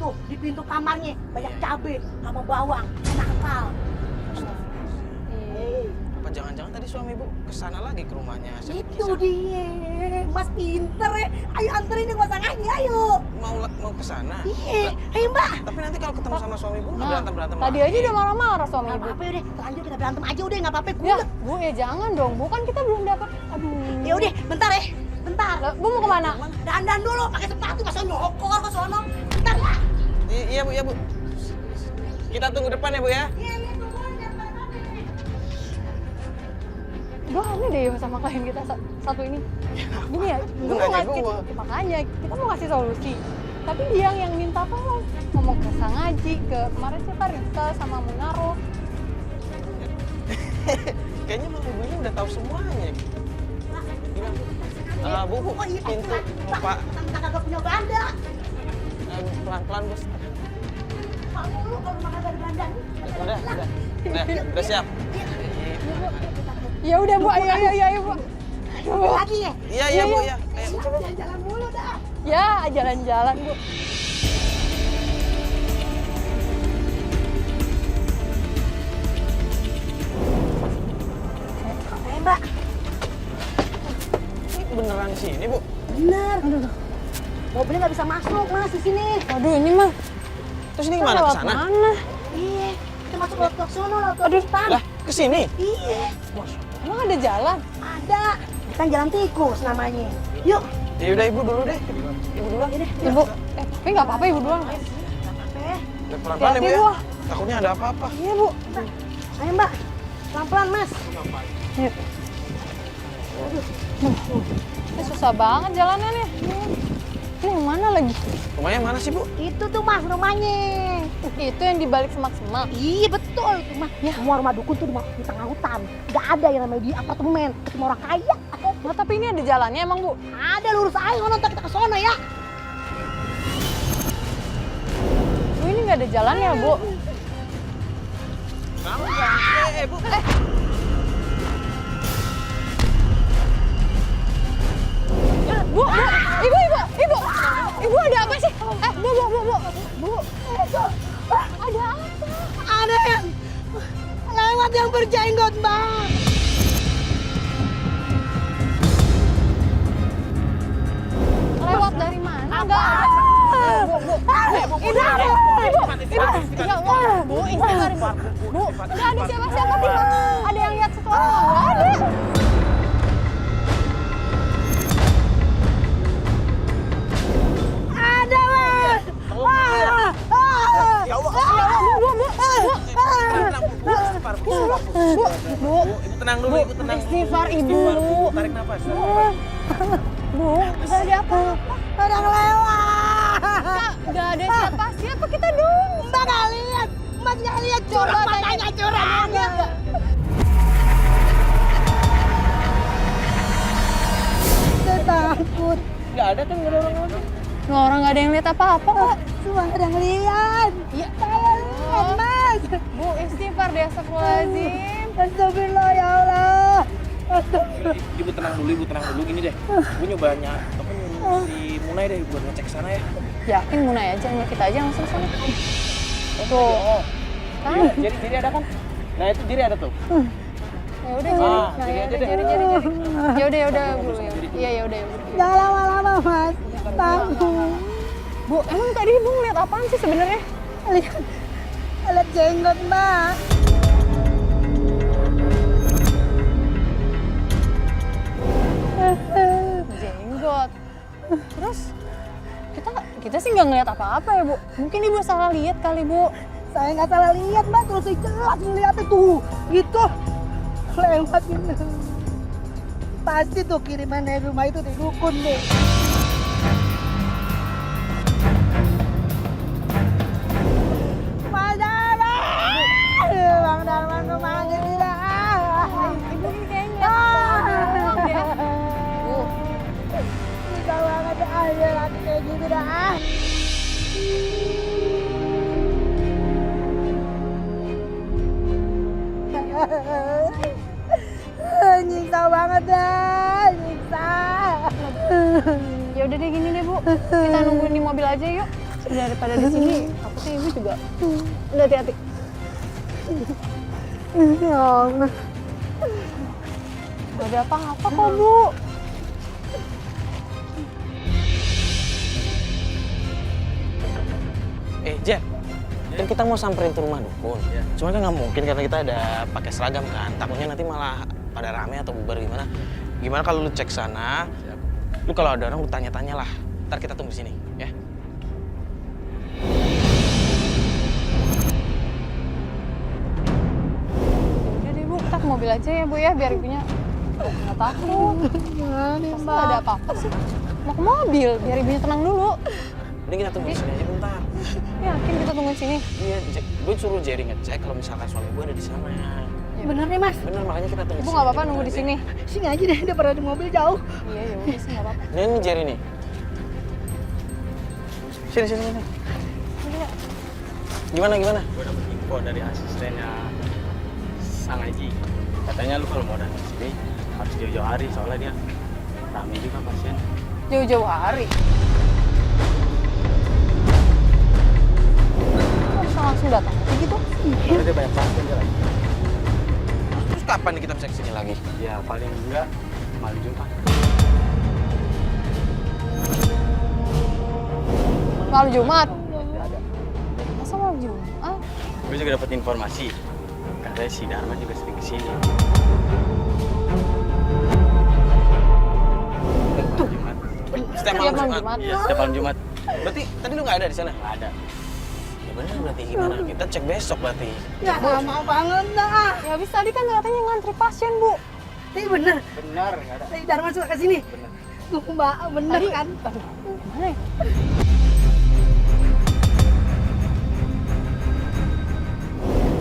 tuh di pintu kamarnya banyak cabai sama bawang, enak kepal. Apa jangan-jangan tadi suami ibu kesana lagi ke rumahnya? Itu dia, Mas pinter ya. Ayo anterin nih pasangannya, ayo. Mau kesana? Iya, ayo Mbak. Tapi nanti kalau ketemu sama suami ibu nggak berantem Tadi aja udah marah-marah suami Nggak ibu. apa-apa udah, lanjut kita berantem aja udah, nggak apa-apa. Ya, Kulet. Bu ya jangan dong, Bu kan kita belum dapat. Aduh. Ya udah, bentar ya, bentar. Lah, Bu mau kemana? Dandan dulu, pakai sepatu, masa nyokor ke sono. Bentar ya. Iya bu, iya bu. Kita tunggu depan ya bu ya. Iya, iya, tunggu aja, apa-apa. Gue aneh deh sama klien kita satu ini. Gini ya, gue nanya mau gua. makanya kita mau kasih solusi. Tapi dia yang minta tolong. Ngomong ke Sangaji, ke kemarin siapa Rista sama Munaro. Kayaknya mama ibu ini udah tahu semuanya. Gimana bu? Bu, Oh iya, pintu lupa. Kita kagak punya banda. Pelan-pelan bos. Pak mulu kalau makan dari banda nih. Udah siap. Ya udah Bu, ayo Bu. Aduh. Lagi ya? Iya bu ya. Ayo. Jalan-jalan mulu dah. Ya, jalan-jalan Bu. Mbak. Ini beneran sini bu? Bener. Mobilnya nggak bisa masuk mas di sini. Aduh, ini mah Terus ini gimana lewat kesana? mana? Iya, kita masuk lewat ke sono lewat ke depan. Lah kesini? Iya, Emang ada jalan? ada. Kan jalan tikus namanya. Yuk. Ya udah ibu dulu deh. Ibu duluan. Ini. Ibu, tapi nggak apa-apa Ibu duluan. Apa? Udah pelan-pelan ya bu Hati-hati, ya. Bu. Takutnya ada apa-apa. Iya Bu. Ayo mbak, pelan-pelan mas. Yuk. Ini susah banget jalannya nih. Ini yang mana lagi? Rumahnya mana sih bu? Itu tuh mas rumahnya. Itu yang dibalik semak-semak. Iya betul itu mah. Ya. Semua rumah dukun tuh di tengah hutan. Gak ada yang namanya di apartemen. Ketemu orang kaya. Nah, tapi ini ada jalannya emang Bu? Ada lurus aja sono, ntar kita ke sono ya. Bu, ini nggak ada jalannya Bu. Kamu nggak? Bu. Bu, Ibu ada apa sih? Bu. Ada apa? Ada yang lewat yang berjenggot mbak. Lewat dari mana? Enggak ada. Ibu. Ya Allah, Bu, istighfar Ibu. Bu, enggak ada siapa-siapa di mana. Ada yang lihat sesuatu? Enggak ada. Ada mas. Ya Allah. Bu, Ibu tenang dulu, ibu tenang. istighfar Ibu. Tarik nafas. Bu, enggak ada apa-apa. Orang lewat. Enggak ada siapa-siapa kita dong. Mbak nggak lihat. Mas nggak lihat curang matanya curang. Saya takut. Nggak ada kan, nggak ada orang-orang. Nggak, orang nggak ada yang lihat apa-apa kok. Cuma ada yang lihat. Iya. Saya lihat mas. Bu, istighfar deh, astagfirullahaladzim. Astagfirullah ya Allah. Ibu tenang dulu gini deh. Gue nyobanya si Munai deh buat ngecek sana ya. Yakin Munai aja, kita aja langsung sana. Oh. Kan? Jadi ada kan? Nah itu jadi ada tuh. Ya udah jadi. Ah, Nah, jadi ya aja udah deh. jadi. Ya udah Bu. Iya, ya udah. Jangan lama-lama mas. Takut. Bu, emang tadi Ibu ngeliat apaan sih sebenarnya? Lihat jenggot mbak. Jenggot. Terus kita sih nggak ngeliat apa-apa ya Bu. Mungkin Ibu salah lihat kali Bu. Saya nggak salah lihat mbak, terus saya jelas ngeliat itu. Gitu. Lewat ini. Pasti tuh kiriman dari rumah itu di dukun deh. Mas Darman! Bang Darman rumahnya tidak. Ibu ini kayaknya ngeliat deh. Bu, Bisa banget aja lagi kayak gitu dah. Nyiksa banget dah, nyiksa. ya udah deh gini deh Bu. Kita nungguin di mobil aja yuk. Daripada di sini, takutnya ibu juga. Udah hati-hati. Ya Allah. Gak ada apa-apa kok, Bu. Jen, kan kita mau samperin tuh rumah dukun. Cuman kan nggak mungkin karena kita ada pakai seragam kan. Takutnya nanti malah pada rame atau bubar gimana. Gimana kalau lu cek sana? Lu kalau ada orang lu tanya-tanya lah. Ntar kita tunggu di sini, ya. Udah deh, Bu. Kita ke mobil aja ya, Bu ya, biar ibunya nggak takut. Gimana, Pasti nggak ada apa-apa sih. Mau ke mobil, biar ibunya tenang dulu. Mending kita tunggu di sini aja bentar. Yakin kita tunggu di sini? Iya, gue suruh Jerry ngecek kalau misalkan suami gue ada di sana. Bener nih Mas. Bener, makanya kita tunggu. Ibu nggak apa-apa nunggu di sini. Sini aja deh, daripada di mobil jauh. Iya, ya udah sih nggak apa-apa. Ini Jerry nih. Sini. Gimana? Gue dapet info dari asistennya Sang Haji. Katanya lu kalau mau datang ke sini harus jauh-jauh hari soalnya dia rame juga pasien. Jauh-jauh hari. Kok bisa langsung datang aja gitu? Soalnya dia banyak pasien jalan. Terus kapan nih kita bisa kesini lagi? Ya paling enggak malam Jumat. Malam Jumat. Ya, ada. Masa malam Jumat? Gue juga dapat informasi. Katanya si Dharma juga sering kesini. Malam Jumat. Setiap Tiap malam malam Jumat. Jumat. Iya, setiap malam Jumat. Berarti tadi lu nggak ada di sana? Nggak ada. Ya bener, berarti gimana? Kita cek besok berarti. Ya lama banget dah. Ya habis tadi kan katanya ngantri pasien, Bu. Ini bener. Benar, nggak ada. Tadi Dharma suka kesini. Benar. Mbak, bener Tadi kan? Aduh, gimana ya?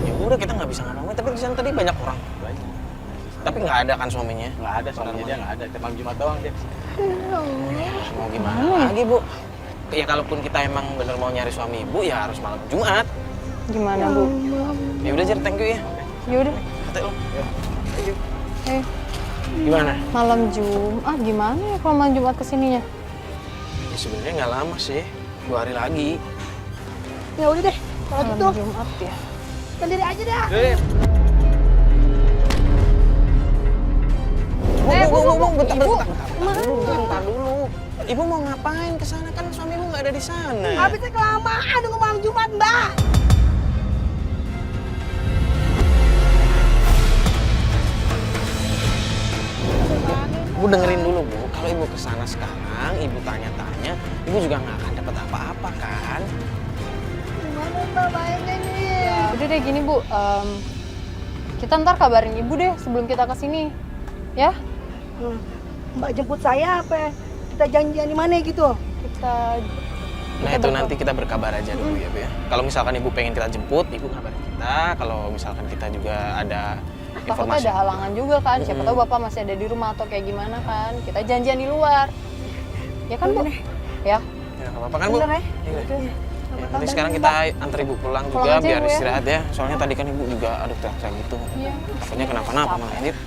Ya udah, kita nggak bisa ngapa-ngapain. Tapi di sana tadi banyak orang. Banyak. Tapi nggak ada kan suaminya? Nggak ada soalnya dia nggak ada. Setiap malam Jumat doang dia. Mau gimana lagi, Bu? Ya kalaupun kita emang bener mau nyari suami ibu, ya harus malam Jumat. Gimana, Bu? Ya udah, Jer, thank you ya. Yaudah. Kata lu. Eh, Gimana? malam Jumat gimana ya kalau malam Jumat kesininya? Ya sebenarnya nggak lama sih. 2 hari lagi. Ya udah deh, kalau gitu Malam Jumat ya. sendiri aja dah. Bentar dulu. Ibu mau ngapain ke sana? Kan suami ibu nggak ada di sana. Habisnya kelamaan nunggu malam Jumat, Mbak. Bu dengerin dulu, Bu. Kalau ibu ke sana sekarang, ibu tanya-tanya, ibu juga nggak akan dapat apa-apa kan? Gimana Mbak mainnya nih? Udah deh gini, Bu. Kita ntar kabarin ibu deh sebelum kita kesini. Ya? Mbak jemput saya apa? Kita janjian di mana gitu? Kita Nah itu nanti kita berkabar aja dulu ya, Bu ya. Kalau misalkan ibu pengen kita jemput, ibu kabarin kita. Kalau misalkan kita juga ada takutnya informasi. ada halangan juga kan. Siapa tahu Bapak masih ada di rumah atau kayak gimana kan. Kita janjian di luar. Ya kan, Bu? Ya. Ya nggak apa-apa kan, Bu? Bener ya? Iya. Udah. Ya, nanti sekarang kita antar ibu pulang Pulang juga aja, biar Bu, ya. istirahat ya. Soalnya tadi kan ibu juga aduh teriak-teriak gitu. Iya. Takutnya kenapa-napa malah lanjut.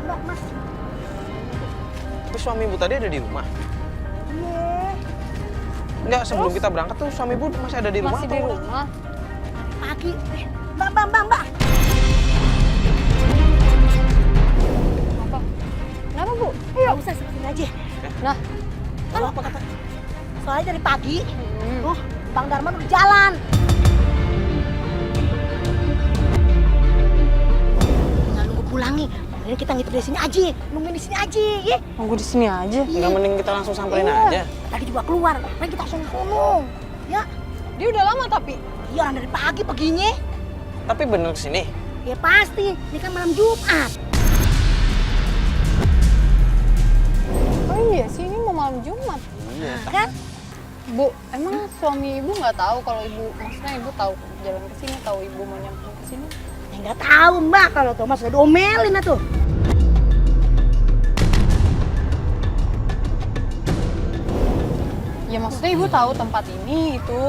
Mbak, Mas. Tapi suami ibu tadi ada di rumah? Iya. Enggak, sebelum kita berangkat tuh suami ibu masih ada di rumah Masih di atau- rumah. Pagi. Mbak. Apa? Kenapa, Bu? Nggak usah sini aja. Nah, Apa kata? Soalnya dari pagi, hmm. Bang Dharma udah jalan. Nggak nunggu pulangi. Mending kita ngitir di sini aja. Nungguin di sini aja, ya. Nunggu di sini aja. Enggak, mending kita langsung samperin Iya. aja. Tadi juga keluar. Mending kita langsung ngomong. Ya, Dia udah lama tapi. iya orang dari pagi perginya. Tapi bener kesini. Ya pasti, ini kan malam Jumat. Oh iya sih, ini mau malam Jumat. Iya. Kan? Bu, emang suami ibu nggak tahu kalau ibu, maksudnya ibu tahu jalan ke sini, tahu ibu mau nyampe ke sini? Ya nggak tahu Mbak, kalau Thomas udah diomelin tuh. Ya maksudnya ibu tahu tempat ini itu.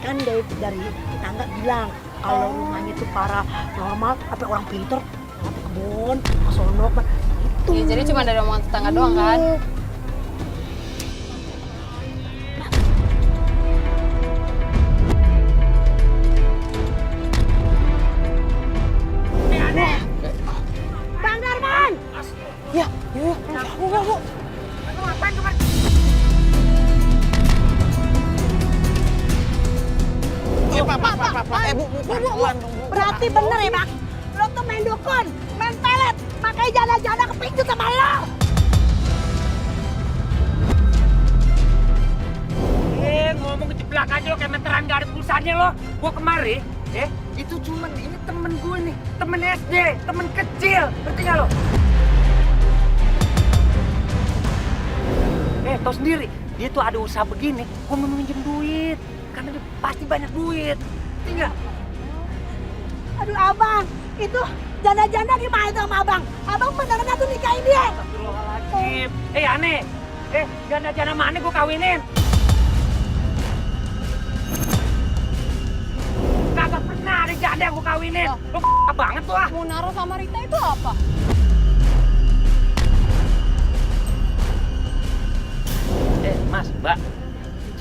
Kan dari tetangga bilang kalau rumahnya itu para normal, tapi orang pinter, tapi Bon, kesonok Bang. Itu. Ya, jadi cuma dari omongan tetangga doang kan? Bang Darman! Ya, yuk, bu. Ngapain kemarin? Pak, Bu, pelan dong, Bu. Berarti bener ya Bang? Lo tuh main dukun, main pelet, makanya janda-janda kepincut sama lo. Ngomong keceplak aja lo kayak meteran gak ada pulsanya lo. Gua kemari, itu cuman ini temen gue nih, temen SD, temen kecil, ngerti gak lo? Tau sendiri, dia tuh ada usaha begini, gua mau minjem duit, karena dia pasti banyak duit, ngerti gak? Aduh Abang, itu janda-janda gimana tuh sama Abang? Abang beneran tuh nikahin dia? Astagfirullahaladzim. Aneh, janda-janda mana gua kawinin? Kagak pernah ada janda yang gua kawinin. Lo banget tuh ah. Munaro sama Rita itu apa? Mas, Mbak,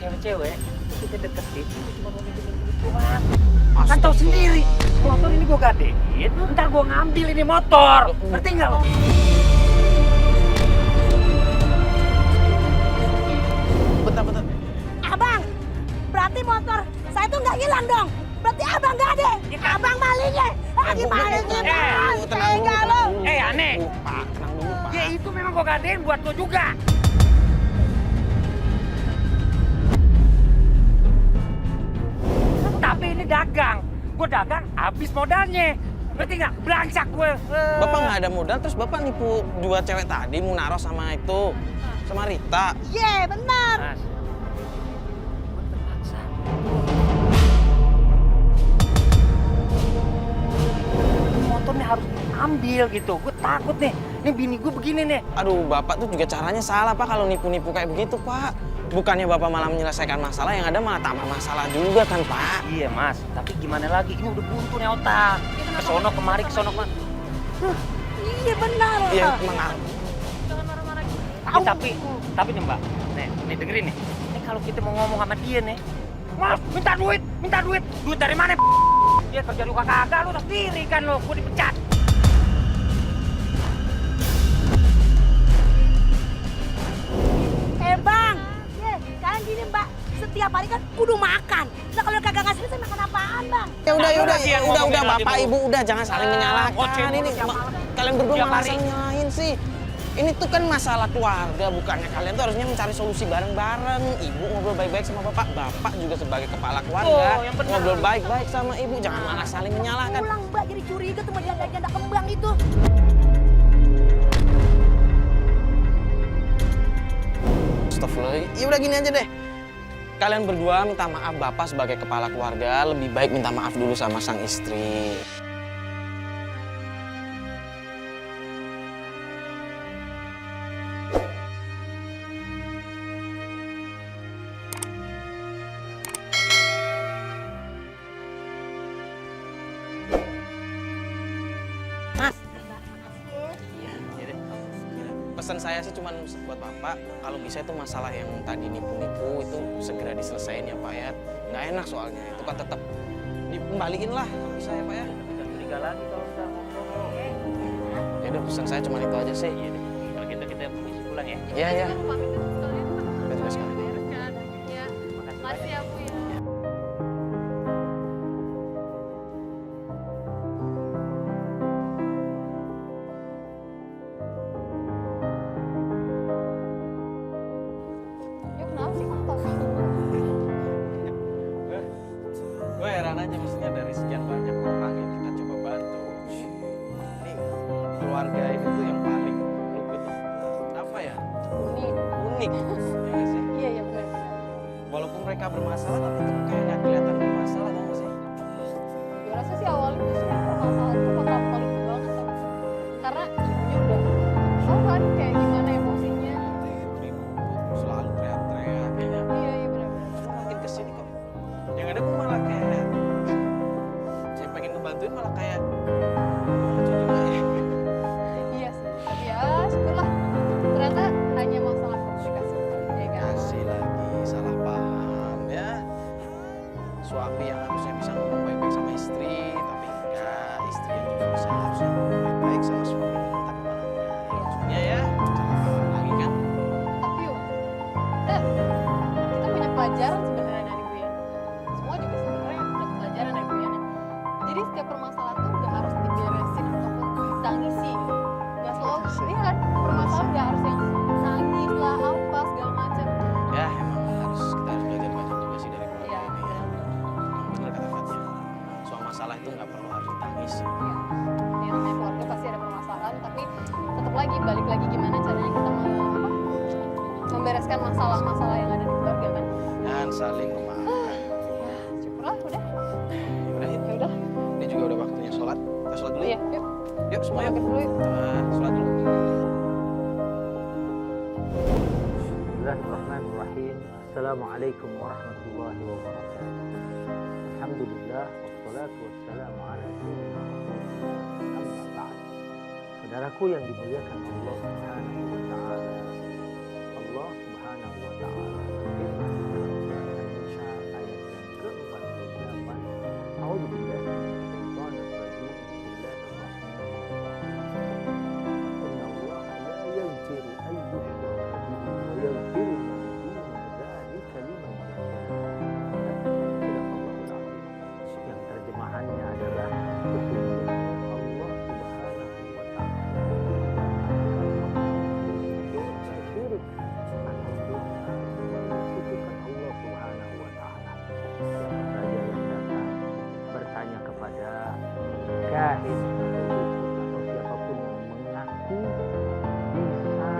cewek-cewek kita deketin itu cuma mau minjemin duit doang. Kan tau sendiri, motor ini gua gadein, ntar gua ngambil ini motor. Ngerti nggak lo? Bentar. Abang, berarti motor saya tuh nggak hilang dong. Berarti Abang nggak ada. Abang malingnya. Gimana sih Bang? Tega lo. Aneh. Pak, tenang dulu, Pak. Ya itu memang gua gadein buat lo juga. Tapi ini dagang. Gua dagang habis modalnya. Ngerti nggak? Belangsak gue. Bapak nggak ada modal, terus Bapak nipu dua cewek tadi, Munaro sama itu, sama Rita. Iya, benar. Mas. Terpaksa. Motor nih harus ambil gitu. Gue takut nih. Nih bini gue begini nih. Aduh, Bapak tuh juga caranya salah, Pak, kalau nipu-nipu kayak begitu, Pak. Bukannya Bapak malah menyelesaikan masalah, yang ada malah tambah masalah juga kan, Pak. Iya mas, tapi gimana lagi? Ini udah buntu nih otak. Kesono kemari, kesono kemari. Iya benar. Iya, emang Jangan marah-marah gitu. Tapi nih mbak, nih dengerin nih. Ini kalau kita mau ngomong sama dia nih, mas minta duit. Duit dari mana? Dia kerja lu kagak, lu tahu sendiri kan lo, gue dipecat. Bang, kalian gini Mbak, setiap hari kan kudu makan. Nah kalau kagak ngasih saya makan apaan Bang? Udah, Bapak, Ibu, udah jangan saling menyalahkan. ngoceh Ini mulu tiap malam. kalian berdua Tiap malah hari. saling nyalahin sih. Ini tuh kan masalah keluarga, bukannya kalian tuh harusnya mencari solusi bareng-bareng. Ibu ngobrol baik-baik sama Bapak, Bapak juga sebagai kepala keluarga yang benar. ngobrol baik-baik sama Ibu, jangan malah saling menyalahkan. Pulang Mbak jadi curiga tuh sama janda-janda kembang itu. Astagfirullah. Ya udah gini aja deh. Kalian berdua minta maaf Bapak sebagai kepala keluarga, lebih baik minta maaf dulu sama sang istri. Mas. Pesan saya sih cuma buat Bapak, kalau bisa itu masalah yang tadi nipu-nipu itu segera diselesain ya Pak ya. Nggak enak soalnya, itu kan tetap dikembaliin lah kalau bisa ya Pak ya. Bisa curiga lagi kalau udah ngobrol. Ya udah pesan saya cuma itu aja sih. Iya deh, kalau gitu kita permisi pulang ya. Iya, iya. Aku pamit dulu sekalian, Pak. Kita juga sekalian. Beres kan? Ya. Makasih ya, Bu ya. Ya kenapa sih kamu tahu? Gue heran aja maksudnya dari sekian banyak orang yang kita coba bantu. Nih, keluarga ini tuh yang paling menurut gue tuh apa ya? Unik. Unik. Ya nggak sih? Iya, iya benar. Walaupun mereka bermasalah tapi tetap kayak nggak kelihatan bermasalah tau nggak sih? Gue rasa sih awalnya tuh sebenarnya permasalahan tuh bakal paling banget tau. Karena ibunya udah tahu kan kayak gimana emosinya. Ribut, selalu teriak-teriak kayaknya. Iya, iya benar-benar. Kok makin kesini kok yang ada gue malah kayak saya pengen ngebantuin malah kayak lucu juga ya. menyelesaikan masalah-masalah yang ada di keluarga kan. Dan saling memaafkan. Ya, syukurlah udah. Udah, Ya udah. ini juga udah waktunya sholat. Kita sholat dulu Iya, ya. yuk. Yuk semua yuk. Kita dulu yuk. Kita sholat dulu. Bismillahirrahmanirrahim. Assalamualaikum warahmatullahi wabarakatuh. Alhamdulillah wassalatu wassalamu ala sayyidina Rasulillah. Amma ba'd. Saudaraku yang dimuliakan Allah Subhanahu wa taala. Allah Subhanahu wa taala berfirman dalam surat An-Nisa ayat yang ke-48. A'udzubillahi minasyaitonir rajim. Bismillahirrahmanirrahim. Inna Allah la yaghfiru an yushraka bihi wa yaghfiru ma duna dzalika liman yasha'. Yang terjemahannya adalah sesungguhnya Allah Subhanahu wa taala dosa syirik atau dosa menyekutukan Allah Subhanahu wa taala. Siapa saja yang datang bertanya kepada kahin atau siapapun yang mengaku bisa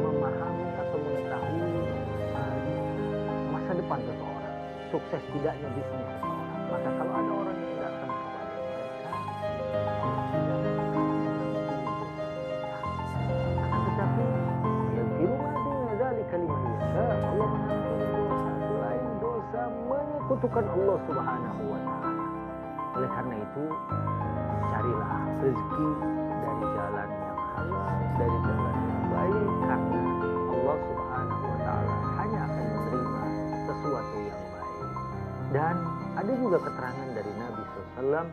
memahami atau mengetahui masa depan seseorang, sukses tidaknya bisnis seseorang, maka kalau ada orang yang datang kepada mereka, akan tetapi yaghfiru ma duna dzalika liman yasha. Allah mengampuni dosa selain dosa menyekutukan Allah Subhanahu wa taala. Oleh karena itu, carilah rezeki dari jalan yang halal, dari jalan yang baik, karena Allah Subhanahu wa taala hanya akan menerima sesuatu yang baik. Dan ada juga keterangan dari Nabi SAW,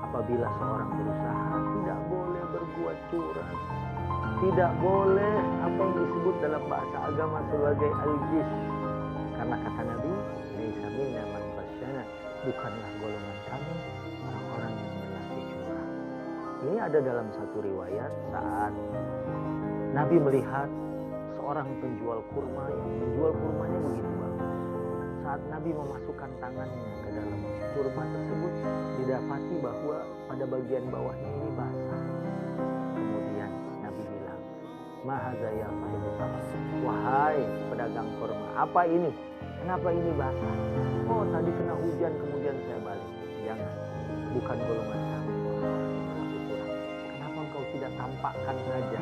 apabila seorang berusaha tidak boleh berbuat curang, tidak boleh apa yang disebut dalam bahasa agama sebagai al-ghish, karena kata Nabi, laisa minna man ghasyana, bukanlah golongan kami orang-orang yang berlaku curang. Ini ada dalam satu riwayat saat Nabi melihat seorang penjual kurma yang menjual kurmanya begitu bagus. Saat Nabi memasukkan tangannya ke dalam kurma tersebut, didapati bahwa pada bagian bawahnya ini basah. Kemudian Nabi bilang, "Ma hadza ya sahibul tamar?" Wahai pedagang kurma, apa ini? Kenapa ini basah? Oh, tadi kena hujan kemudian saya balik. Jangan, bukan golongan kami orang yang berlaku curang. Kenapa engkau tidak tampakkan saja